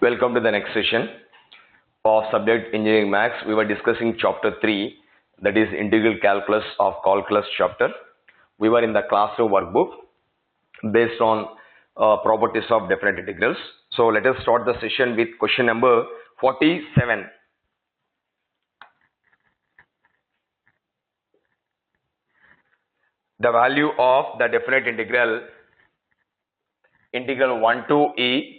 Welcome to the next session of subject engineering maths. We were discussing chapter 3, that is integral calculus of calculus chapter. We were in the classroom workbook based on properties of definite integrals. So let us start the session with question number 47. The value of the definite integral 1 to e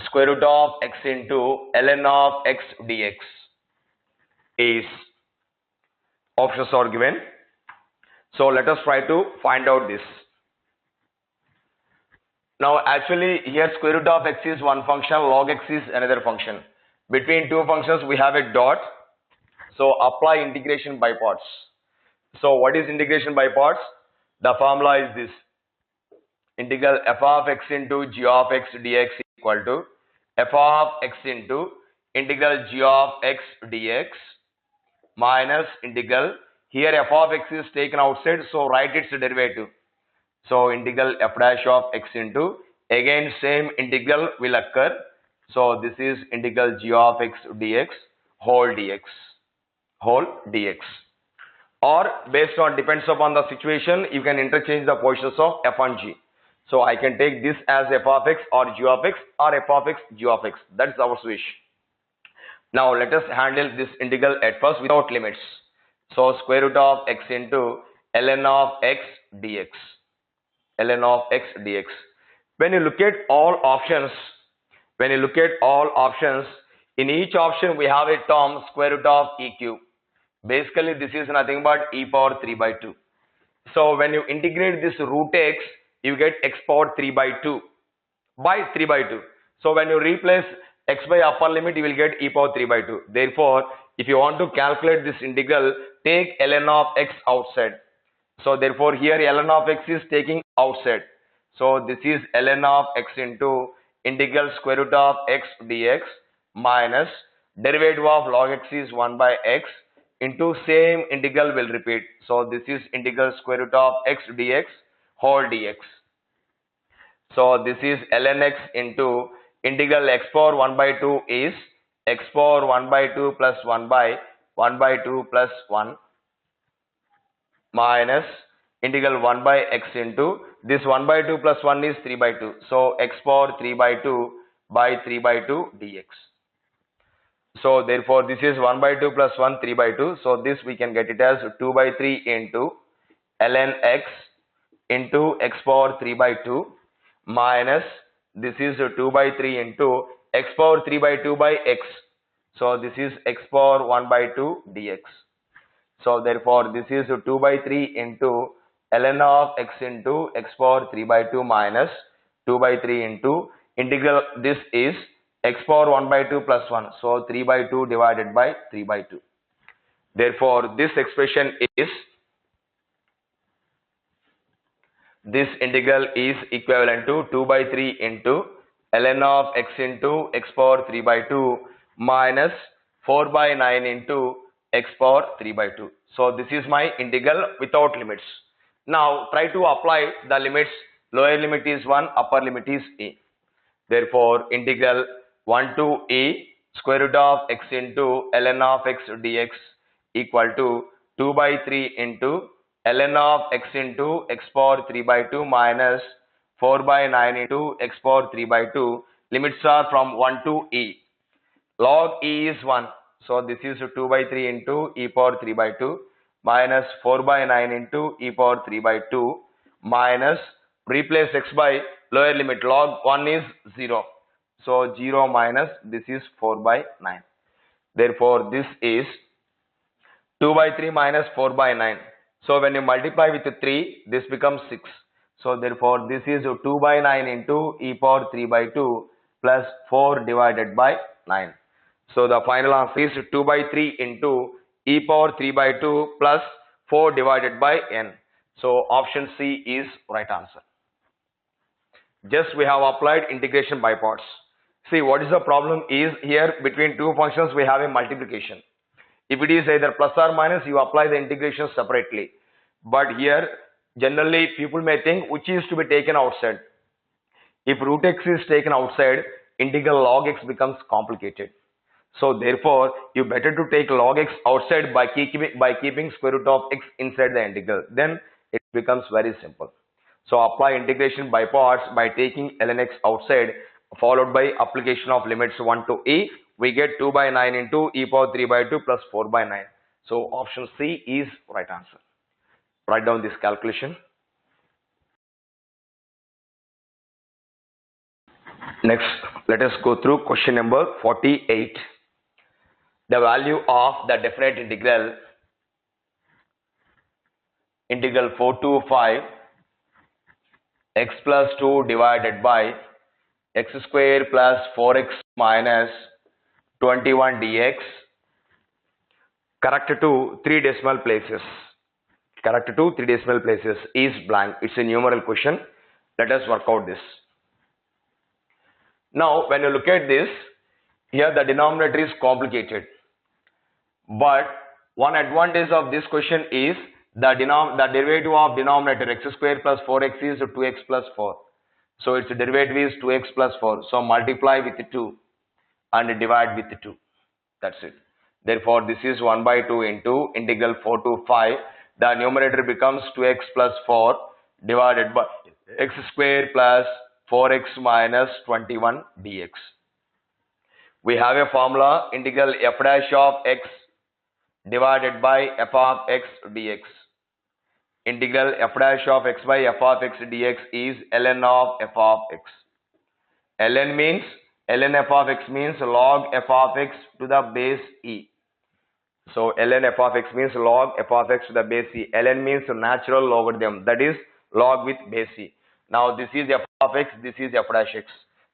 square root of x into ln of x dx is, options are given. So let us try to find out this. Now actually here square root of x is one function, log x is another function. Between two functions we have a dot. So apply integration by parts. So what is integration by parts? The formula is this: integral f of x into g of x dx equal to f of x into integral g of x dx minus integral, here f of x is taken outside, so write its derivative. So integral f dash of x into, again same integral will occur. So this is integral g of x dx whole dx. Or based on, depends upon the situation, you can interchange the positions of f and g. So I can take this as f of x or g of x or f of x g of x. That's our wish. Now let us handle this integral at first without limits. So square root of x into ln of x dx. ln of x dx. When you look at all options, in each option we have a term square root of e cube. Basically this is nothing but e power 3 by 2. So when you integrate this root x, you get x power 3 by 2 by 3 by 2. So when you replace x by upper limit, you will get e power 3 by 2. Therefore, if you want to calculate this integral, take ln of x outside. So therefore here ln of x is taking outside. So this is ln of x into integral square root of x dx minus derivative of log x is 1 by x into same integral will repeat. So this is integral square root of x dx whole dx. So this is ln x into integral x power 1 by 2 is x power 1 by 2 plus 1 by 2 plus 1 minus integral 1 by x into this 1 by 2 plus 1 is 3 by 2. So x power 3 by 2 by 3 by 2 dx. So therefore this is 1 by 2 plus 1 3 by 2. So this we can get it as 2 by 3 into ln x into x power 3 by 2 minus this is 2 by 3 into x power 3 by 2 by x. So this is x power 1 by 2 dx. So therefore this is 2 by 3 into ln of x into x power 3 by 2 minus 2 by 3 into integral, this is x power 1 by 2 plus 1. So 3 by 2 divided by 3 by 2. Therefore this expression is, this integral is equivalent to 2 by 3 into ln of x into x power 3 by 2 minus 4 by 9 into x power 3 by 2. So this is my integral without limits. Now try to apply the limits. Lower limit is 1, upper limit is e. Therefore integral 1 to e square root of x into ln of x dx equal to 2 by 3 into ln of x into x power 3 by 2 minus 4 by 9 into x power 3 by 2. Limits are from 1 to e. Log e is 1. So this is 2 by 3 into e power 3 by 2 minus 4 by 9 into e power 3 by 2 minus, replace x by lower limit, log 1 is 0. So 0 minus this is 4 by 9. Therefore this is 2 by 3 minus 4 by 9. So when you multiply with 3, this becomes 6. So therefore this is 2 by 9 into e power 3 by 2 plus 4 divided by 9. So the final answer is 2 by 3 into e power 3 by 2 plus 4 divided by n. So option C is right answer. Just we have applied integration by parts. See, what is the problem is, here between two functions we have a multiplication. If it is either plus or minus, you apply the integration separately. But here generally people may think which is to be taken outside. If root x is taken outside, integral log x becomes complicated. So therefore, you better to take log x outside by keeping square root of x inside the integral. Then it becomes very simple. So apply integration by parts by taking ln x outside, followed by application of limits 1 to e. We get 2 by 9 into e power 3 by 2 plus 4 by 9. So option C is right answer. Write down this calculation. Next, let us go through question number 48. The value of the definite integral 4 to 5 x plus 2 divided by x square plus 4x minus 21 dx, correct to 3 decimal places. Correct to 3 decimal places is blank. It's a numeral question. Let us work out this. Now, when you look at this, here the denominator is complicated. But one advantage of this question is the derivative of denominator x square plus 4x is 2x plus 4. So its derivative is 2x plus 4. So multiply with 2 and divide with 2. That's it. Therefore, this is 1 by 2 into integral 4 to 5. The numerator becomes 2x plus 4 divided by x square plus 4x minus 21 dx. We have a formula, integral f dash of x divided by f of x dx. Integral f dash of x by f of x dx is ln of f of x. ln f of x means log f of x to the base e. So ln f of x means log f of x to the base e. ln means natural logarithm, that is log with base e. Now this is f of x, this is f dash x.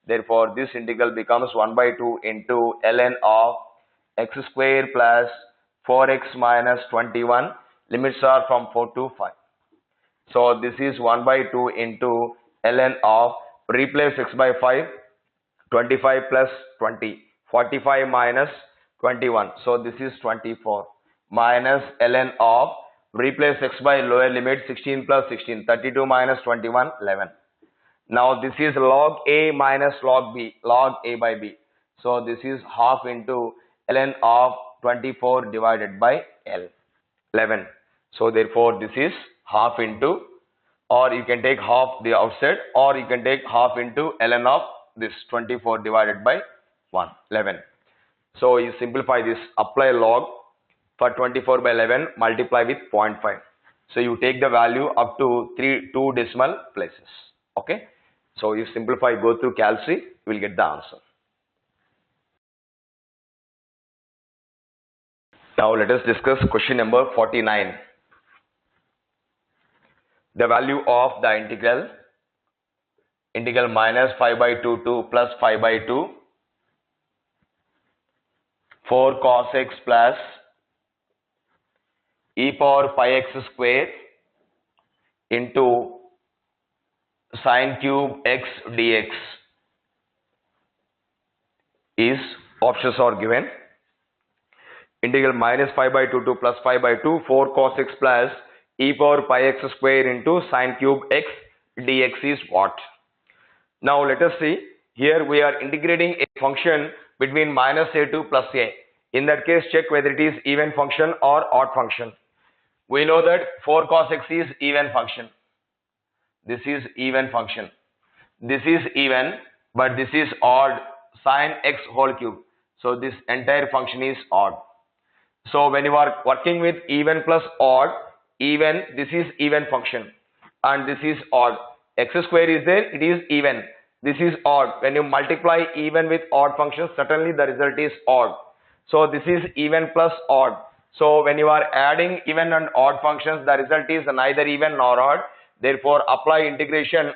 Therefore this integral becomes 1 by 2 into ln of x square plus 4x minus 21. Limits are from 4 to 5. So this is 1 by 2 into ln of, replace x by 5, 25 plus 20, 45 minus 21. So this is 24 minus ln of, replace x by lower limit 16 plus 16, 32 minus 21, 11. Now this is log a minus log b, log a by b. So this is half into ln of 24 divided by 11. So therefore this is half into, or you can take half the outside, or you can take half into ln of this 24 divided by 11. So you simplify this, apply log for 24 by 11, multiply with 0.5. So you take the value up to 2 decimal places. Okay. So you simplify, go through calc, you will get the answer. Now let us discuss question number 49. The value of the integral minus 5 by 2 to plus 5 by 2, 4 cos x plus e power pi x square into sine cube x dx is, options are given. Integral minus 5 by 2 to plus 5 by 2, 4 cos x plus e power pi x square into sine cube x dx is what? Now let us see. Here we are integrating a function between minus a to plus a. In that case, check whether it is even function or odd function. We know that 4 cos x is even function. This is even function. This is even, but this is odd, sine x whole cube. So this entire function is odd. So when you are working with even plus odd, even, this is even function and this is odd. X square is there, it is even. This is odd. When you multiply even with odd functions, certainly the result is odd. So this is even plus odd. So when you are adding even and odd functions, the result is neither even nor odd. Therefore, apply integration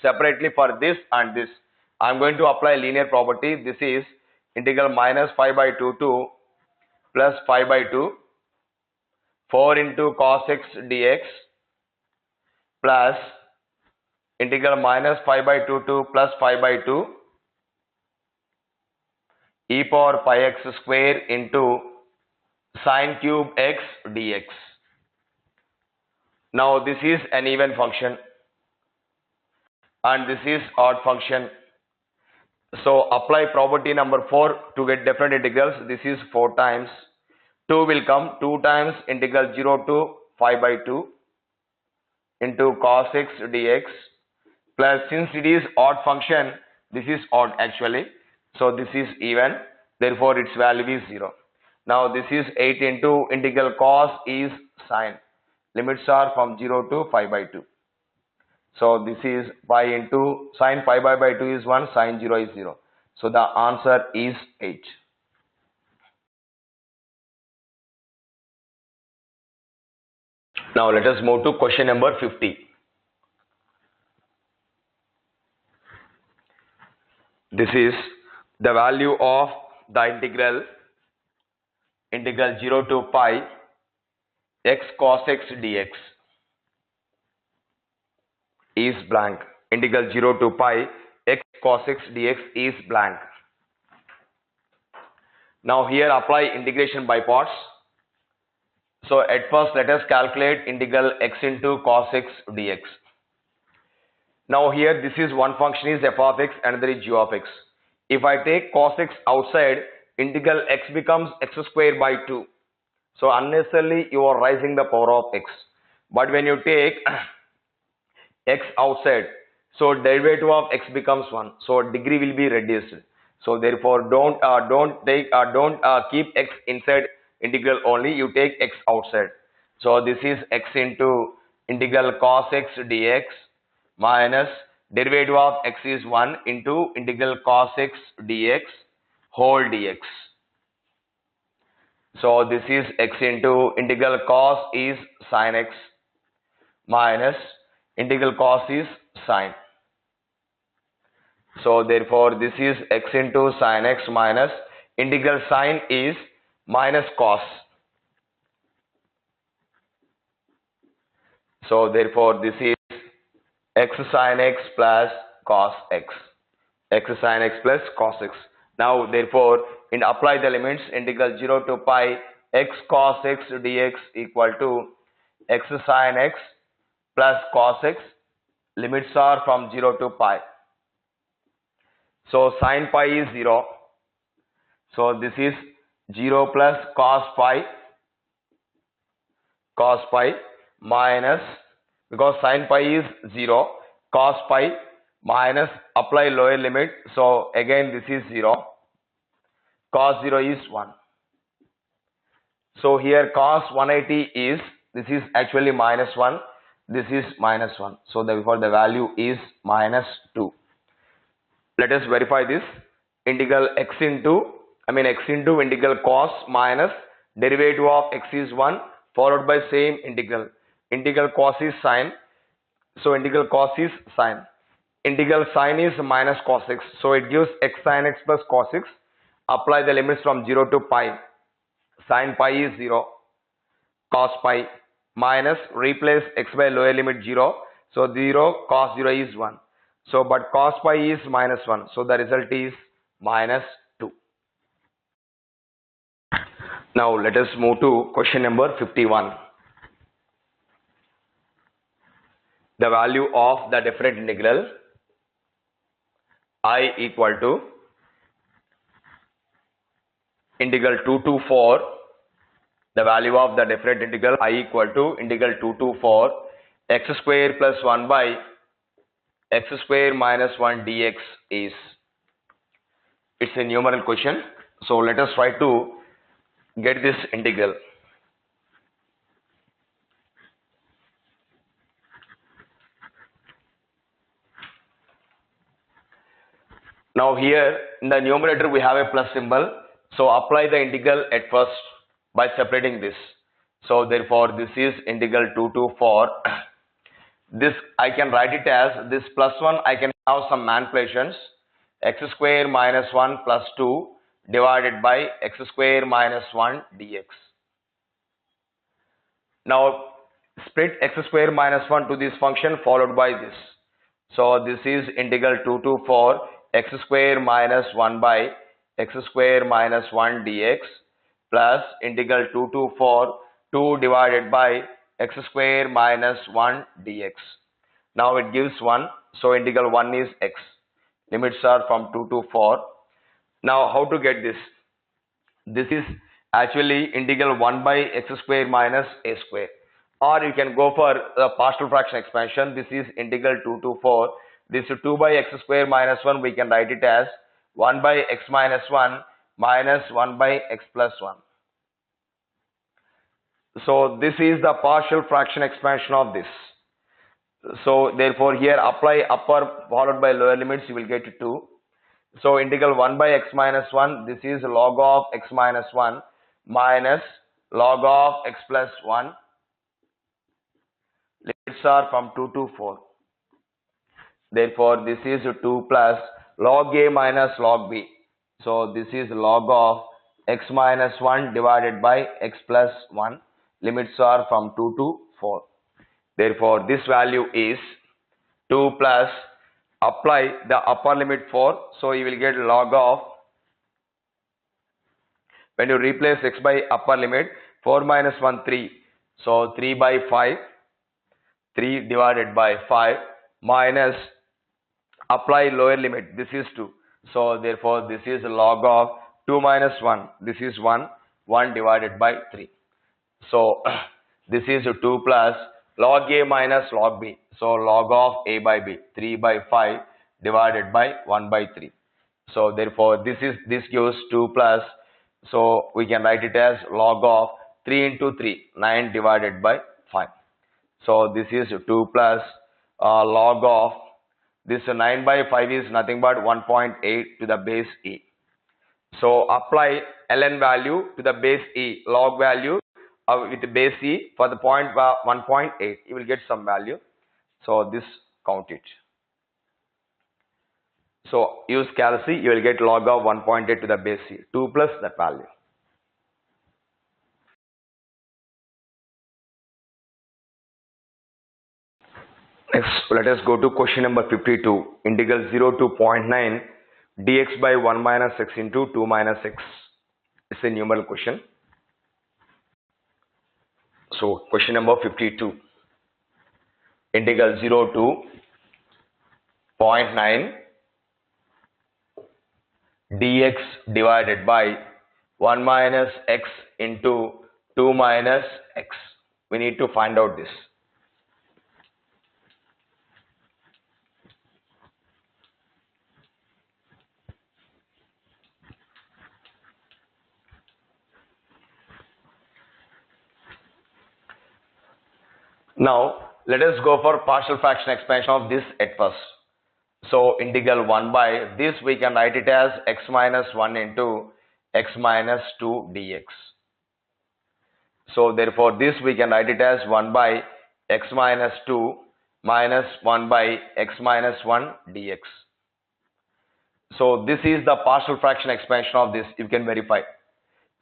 separately for this and this. I am going to apply linear property. This is integral minus 5 by 2 to plus 5 by 2, 4 into cos x dx plus integral minus 5 by 2 to plus 5 by 2 e power pi x square into sine cube x dx. Now this is an even function and this is odd function. So apply property number 4 to get definite integrals. This is 4 times 2 will come 2 times integral 0 to 5 by 2 into cos x dx, plus since it is odd function, this is odd actually, so this is even, therefore its value is 0. Now this is 8 into integral cos is sine, limits are from 0 to 5 by 2. So this is pi into sine pi by 2 is 1, sine 0 is 0. So the answer is 8. Now let us move to question number 50. This is the value of the integral 0 to pi x cos x dx is blank. Integral 0 to pi x cos x dx is blank. Now here apply integration by parts. So at first let us calculate integral x into cos x dx. Now here this is one function is f of x, another is g of x. If I take cos x outside, integral x becomes x square by 2. So unnecessarily you are raising the power of x. But when you take x outside, so derivative of x becomes 1. So degree will be reduced. So therefore don't keep x inside integral only. You take x outside. So this is x into integral cos x dx minus derivative of x is 1 into integral cos x dx whole dx. So this is x into integral cos is sin x minus integral cos is sine. So therefore this is x into sin x minus integral sine is minus cos. So therefore this is x sin x plus cos x. X sin x plus cos x. Now therefore in apply the limits, integral 0 to pi x cos x dx equal to x sin x plus cos x, limits are from 0 to pi. So sin pi is 0. So this is 0 plus cos pi minus, because sin pi is 0, cos pi minus apply lower limit. So again this is 0, cos 0 is 1. So here cos 180 is, this is actually minus 1, this is minus 1. So therefore the value is minus 2. Let us verify this. Integral x into integral cos minus derivative of x is 1 followed by same integral. Integral cos is sine. So integral cos is sine. Integral sine is minus cos x. So it gives x sin x plus cos x. Apply the limits from 0 to pi. Sin pi is 0. Cos pi minus replace x by lower limit 0. So 0 cos 0 is 1. So but cos pi is minus 1. So the result is minus 2. Now let us move to question number 51. The value of the definite integral I equal to integral 2 to 4. The value of the definite integral I equal to integral 2 to 4 x square plus 1 by x square minus 1 dx is. It's a numerical question. So let us try to get this integral. Now here in the numerator we have a plus symbol. So apply the integral at first by separating this. So therefore this is integral 2 to 4. This I can write it as this plus 1, I can have some manipulations. X square minus 1 plus 2 divided by x square minus 1 dx. Now split x square minus 1 to this function followed by this. So this is integral 2 to 4 x square minus 1 by x square minus 1 dx plus integral 2 to 4 2 divided by x square minus 1 dx. Now it gives 1. So integral 1 is x. Limits are from 2 to 4. Now how to get this? This is actually integral 1 by x square minus a square. Or you can go for the partial fraction expansion. This is integral 2 to 4. This 2 by x square minus 1, we can write it as 1 by x minus 1 minus 1 by x plus 1. So this is the partial fraction expansion of this. So therefore here apply upper followed by lower limits, you will get 2. So integral 1 by x minus 1, this is log of x minus 1 minus log of x plus 1. Limits are from 2 to 4. Therefore this is 2 plus log a minus log b. So this is log of x minus 1 divided by x plus 1. Limits are from 2 to 4. Therefore this value is 2 plus, apply the upper limit 4. So you will get log of, when you replace x by upper limit, 4 minus 1 3. So 3 by 5, 3 divided by 5 minus, apply lower limit, this is 2. So therefore this is log of 2 minus 1, this is 1, 1 divided by 3. So this is 2 plus log a minus log b. So log of a by b, 3 by 5 divided by 1 by 3. So therefore this gives 2 plus, so we can write it as log of 3 into 3, 9 divided by 5. So this is 2 plus log of, this 9 by 5 is nothing but 1.8 to the base e. So apply ln value to the base e, log value with the base e for the point 1.8, you will get some value. So this count it. So use cal c, you will get log of 1.8 to the base e, 2 plus that value. Next, let us go to question number 52. Integral 0 to 0.9 dx by 1 minus x into 2 minus x. It's a numeral question. So question number 52. Integral 0 to 0.9 dx divided by 1 minus x into 2 minus x. We need to find out this. Now let us go for partial fraction expansion of this at first. So integral 1 by this, we can write it as x minus 1 into x minus 2 dx. So therefore this we can write it as 1 by x minus 2 minus 1 by x minus 1 dx. So this is the partial fraction expansion of this, you can verify.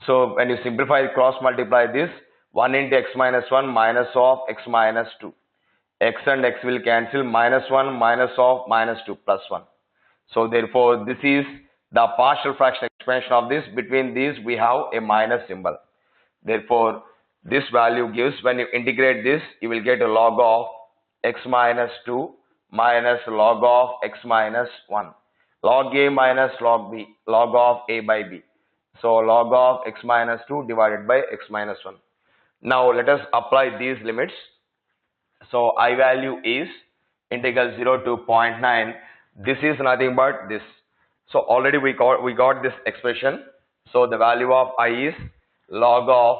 So when you simplify, cross multiply this, 1 into x minus 1 minus of x minus 2. X and x will cancel, minus 1 minus of minus 2 plus 1. So therefore this is the partial fraction expansion of this. Between these we have a minus symbol. Therefore this value gives, when you integrate this, you will get a log of x minus 2 minus log of x minus 1. Log a minus log b, log of a by b. So log of x minus 2 divided by x minus 1. Now let us apply these limits. So I value is integral 0 to 0.9. This is nothing but this. So already we got this expression. So the value of I is log of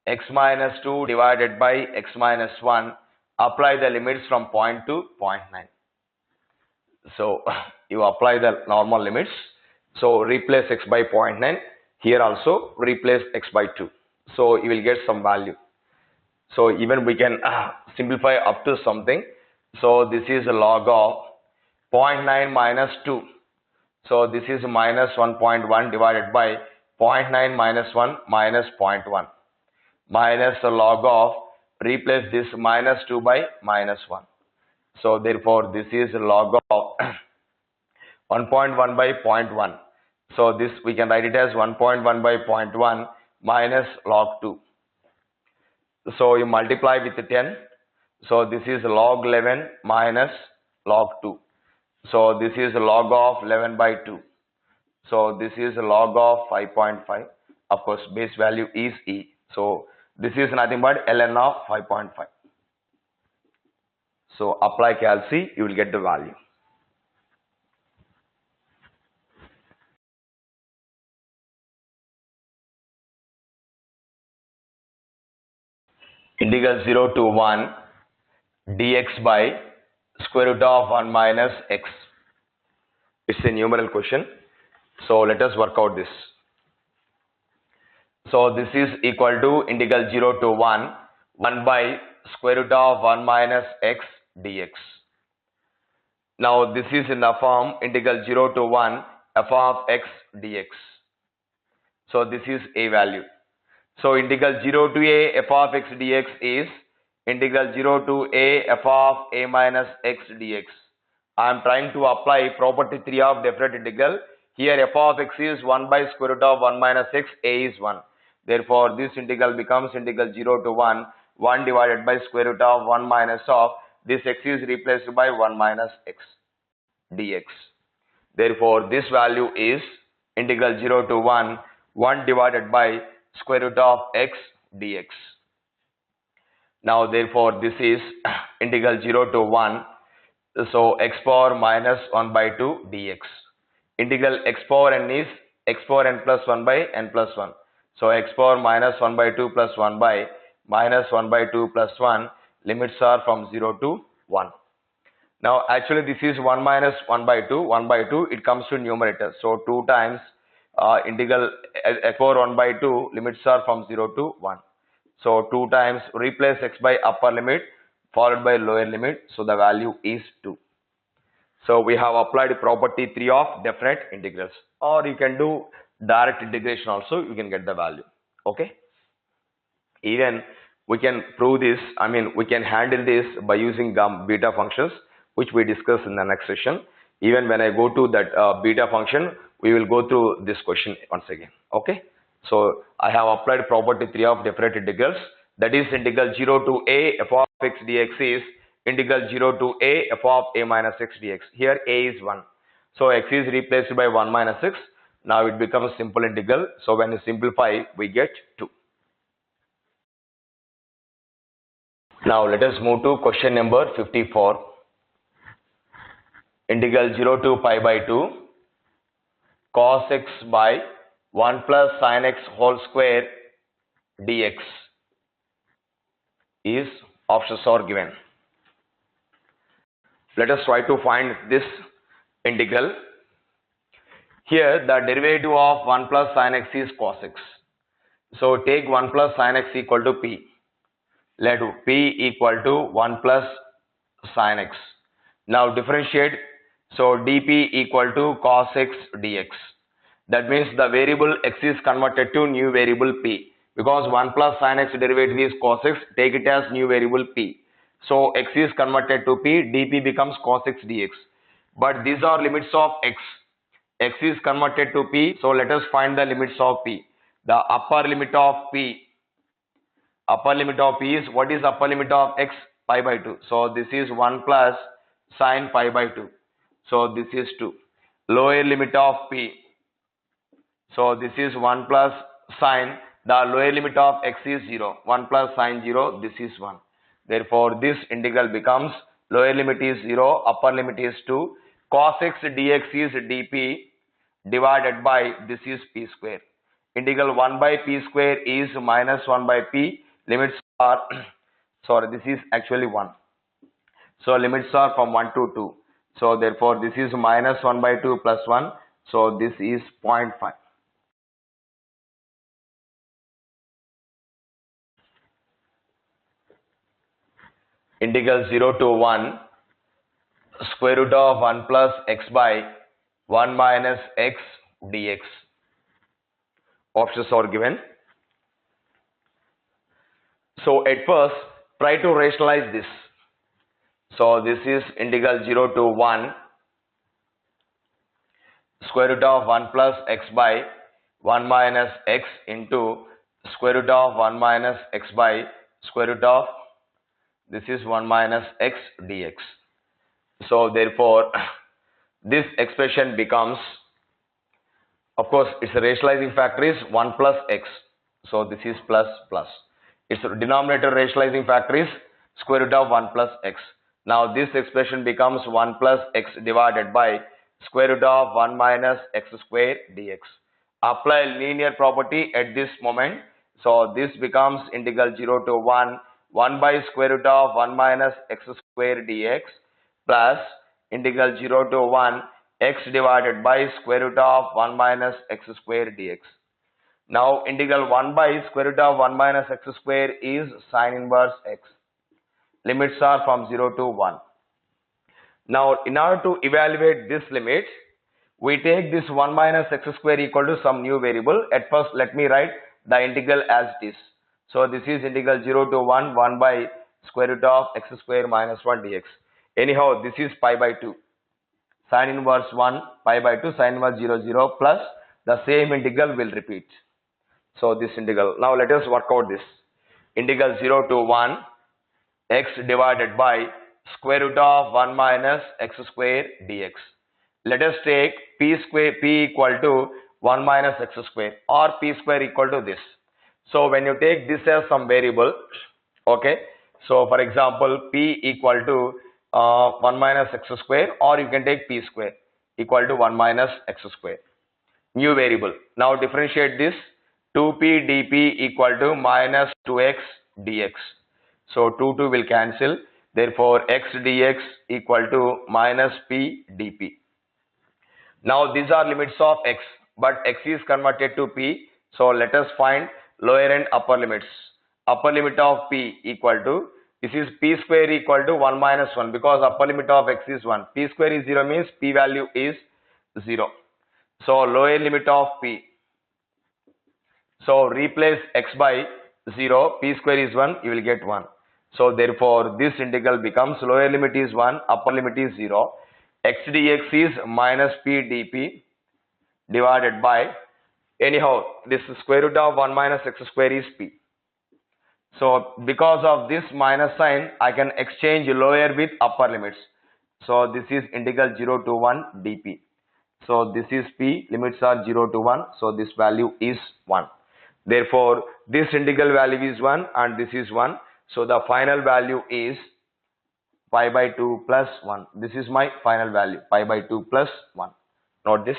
x minus 2 divided by x minus 1. Apply the limits from 0 to 0.9. So you apply the normal limits. So replace x by 0.9. Here also replace x by 2. So you will get some value. So even we can simplify up to something. So this is a log of 0.9 minus 2. So this is minus 1.1 divided by 0.9 minus 1 minus 0.1. Minus the log of, replace this minus 2 by minus 1. So therefore this is log of 1.1 by 0.1. So this we can write it as 1.1 by 0.1 minus log 2. So you multiply with 10. So this is log 11 minus log 2. So this is log of 11 by 2. So this is log of 5.5. Of course, base value is E. So this is nothing but ln of 5.5. So apply calc, you will get the value. Integral 0 to 1 dx by square root of 1 minus x. It's a numeral question. So let us work out this. So this is equal to integral 0 to 1 by square root of 1 minus x dx. Now this is in the form integral 0 to 1 f of x dx. So this is a value. So integral 0 to a f of x dx is integral 0 to a f of a minus x dx. I am trying to apply property 3 of definite integral. Here f of x is 1 by square root of 1 minus x, a is 1. Therefore, this integral becomes integral 0 to 1 divided by square root of 1 minus of this x is replaced by 1 minus x dx. Therefore, this value is integral 0 to 1 divided by square root of x dx. Now, therefore, this is integral 0 to 1. So, x power minus 1 by 2 dx. Integral x power n is x power n plus 1 by n plus 1. So, x power minus 1 by 2 plus 1 by minus 1 by 2 plus 1. Limits are from 0 to 1. Now, actually, this is 1 minus 1 by 2. 1 by 2, it comes to numerator. So, 2 times integral x power 1 by 2, limits are from 0 to 1. So, 2 times replace x by upper limit followed by lower limit. So, the value is 2. So, we have applied property 3 of definite integrals. Or you can do direct integration also, you can get the value. Okay. Even we can prove this, we can handle this by using beta functions, which we discuss in the next session. Even when I go to that beta function, we will go through this question once again. Okay. So I have applied property 3 of definite integrals. That is integral 0 to a f of x dx is integral 0 to a f of a minus x dx. Here a is 1. So x is replaced by 1 minus x. Now it becomes simple integral. So when you simplify, we get 2. Now let us move to question number 54. Integral 0 to pi by 2 cos x by 1 plus sin x whole square dx is options are given. Let us try to find this integral. Here the derivative of 1 plus sin x is cos x. So take 1 plus sin x equal to p. Let p equal to 1 plus sin x. Now differentiate. So dp equal to cos x dx. That means the variable x is converted to new variable p. Because 1 plus sin x derivative is cos x, take it as new variable p. So x is converted to p, dp becomes cos x dx. But these are limits of x. X is converted to p, so let us find the limits of p. The upper limit of p is, what is upper limit of x? Pi by 2. So this is 1 plus sin pi by 2. So this is 2. Lower limit of p. So this is 1 plus sin. The lower limit of x is 0. 1 plus sin 0. This is 1. Therefore, this integral becomes lower limit is 0. Upper limit is 2. Cos x dx is dp divided by this is p square. Integral 1 by p square is minus 1 by p. Limits are, sorry, this is actually 1. So limits are from 1 to 2. So therefore this is minus 1 by 2 plus 1. So this is 0.5. Integral 0 to 1 square root of 1 plus x by 1 minus x dx. Options are given. So at first try to rationalize this. So this is integral 0 to 1 square root of 1 plus x by 1 minus x into square root of 1 minus x by square root of this is 1 minus x dx. So therefore this expression becomes, of course, its rationalizing factor is 1 plus x. So this is plus plus. Its denominator rationalizing factor is square root of 1 plus x. Now this expression becomes 1 plus x divided by square root of 1 minus x square dx. Apply linear property at this moment. So this becomes integral 0 to 1 by square root of 1 minus x square dx plus integral 0 to 1 x divided by square root of 1 minus x square dx. Now integral 1 by square root of 1 minus x square is sine inverse x. Limits are from 0 to 1. Now in order to evaluate this limit, we take this 1 minus x square equal to some new variable. At first let me write the integral as it is. So this is integral 0 to 1 by square root of x square minus 1 dx. Anyhow, this is pi by 2. Sine inverse 1 pi by 2 sine inverse 0 0 plus the same integral will repeat. So this integral. Now let us work out this. Integral 0 to 1 x divided by square root of 1 minus x square dx. Let us take p equal to 1 minus x square or p square equal to this. So when you take this as some variable, okay, so for example p equal to 1 minus x square, or you can take p square equal to 1 minus x square, new variable. Now differentiate this. 2p dp equal to minus 2x dx. So 2 will cancel. Therefore x dx equal to minus p dp. Now these are limits of x, but x is converted to p. So let us find lower and upper limits. Upper limit of p equal to, this is p square equal to 1 minus 1, because upper limit of x is 1. P square is 0 means p value is 0. So lower limit of p. So replace x by 0, p square is 1, you will get 1. So therefore this integral becomes lower limit is 1, upper limit is 0. X dx is minus p dp divided by, anyhow this square root of 1 minus x square is p. So because of this minus sign, I can exchange lower with upper limits. So this is integral 0 to 1 dp. So this is p, limits are 0 to 1, so this value is 1. Therefore this integral value is 1 and this is 1. So the final value is pi by 2 plus 1. This is my final value, pi by 2 plus 1. Note this.